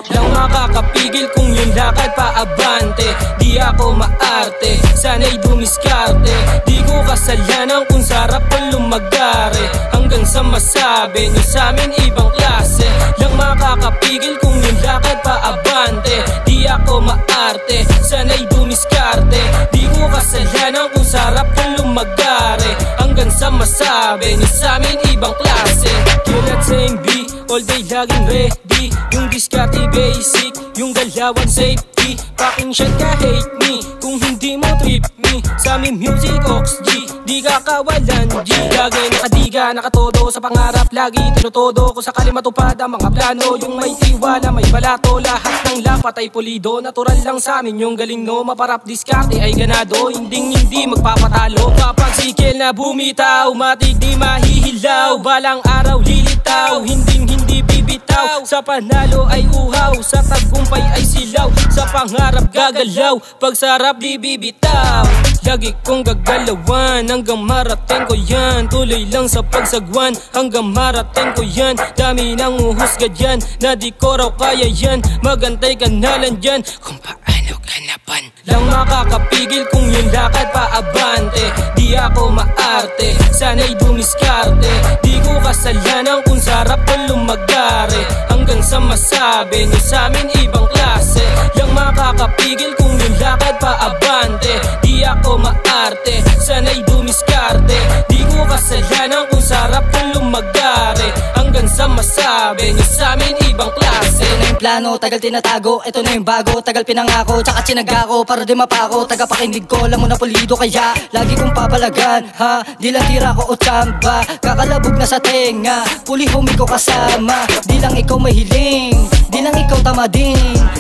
Lang makakapigil kung yung lakad paabante. Di ako maarte, sana'y dumiskarte. Di ko kasalanan kung sarap ko lumagare. Hanggang sa masabi nyo sa'min ibang klase. Lang makakapigil kung yung lakad paabante. Di ako maarte, sana'y dumiskarte. Di ko kasalanan kung sarap ko lumagare. Hanggang sa masabi nyo sa'min ibang klase. Kilat sa MB, all day laging ready. Yung diskarte basic, yung galawan safety. Packing shot ka hate me, kung hindi mo trip me. Sa amin music Ox G, di ka kawalan G. Lagi nakadiga, nakatodo sa pangarap. Lagi tinutodo ko sa matupad ang mga plano. Yung may tiwala, may balato. Lahat ng lapat ay pulido. Natural lang sa amin yung galing no. Maparap diskarte ay ganado. Hindi magpapatalo. Kapag sikil na bumitaw, matig di mahihilaw. Balang araw lilitaw, hindi bibitaw. Sa panalo ay uhaw, sa tagumpay ay silaw. Sa pangarap gagalaw, pag sarap di bibitaw. Lagi kong gagalawan hanggang marating ko yan. Tuloy lang sa pagsagwan hanggang marating ko yan. Dami nang uhusga dyan na di ko raw kaya yan. Magantay ka na lang dyan kung paano ganapan. Lang makakapigil kung yung lakad paabante. Di ako maarte, sana'y dumiskarte. Di ko kasalanan kung sarap ko lumagare. Hanggang sa masabi nyo sa'min ibang klase. Lang makakapigil kung yung lakad paabante. Di ako maarte, sana'y dumiskarte. Di ko kasalanan kung sarap ko lumagare. Hanggang sa masabi nyo sa'min ibang klase. Ito na yung plano, tagal tinatago. Ito na yung bago, tagal pinangako. Tsaka tsinag ako para di mapako. Tagapakinig ko, alam mo na pulido. Kaya lagi kong papalagan, ha? Di lang tira ko o tsamba. Kakalabog na sa tenga, puli homie ko kasama. Di lang ikaw mahiling, di lang ikaw tama din.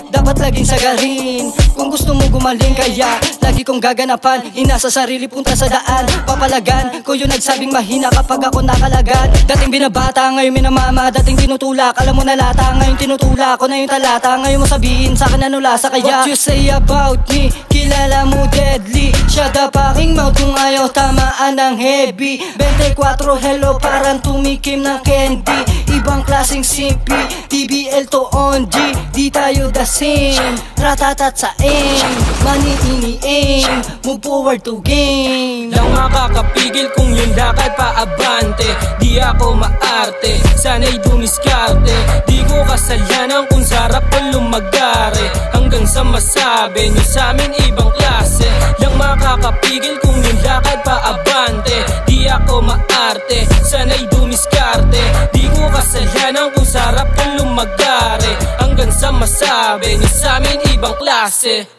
Dapat laging sagarin kung gusto mo gumaling. Kaya lagi kong gaganapan, inasa sarili punta sa daan. Papalagan ko yung nagsabing mahina kapag ako nakalagad. Dating binabata, ngayon minamama. Dating tinutulak, alam mo na lata. Ngayon tinutulak ko na yung talata. Ngayon mo sabihin sa'kin ano lasa. Kaya what you say about me, kilala mo deadly. Shut up aking mouth kung ayaw tamaan ng heavy. 24 hello parang tumikim ng candy. Ibang klaseng simpi, TBL to on G. Di tayo the same, ratatat sa aim. Money ini-aim, move forward to game. Lang makakapigil kung yung lakad paabante. Di ako maarte, sana'y dumiskarte. Di ko kasalanan kung sarap ko lumagare. Hanggang sa masabi nyo sa'min ibang klase. Lang makakapigil kung yung lakad paabante. Di ako maarte, sana'y dumiskarte. Di ko kasalanan kung sarap ko lumagare. Hanggang sa masabi nyo sa'min ibang klase.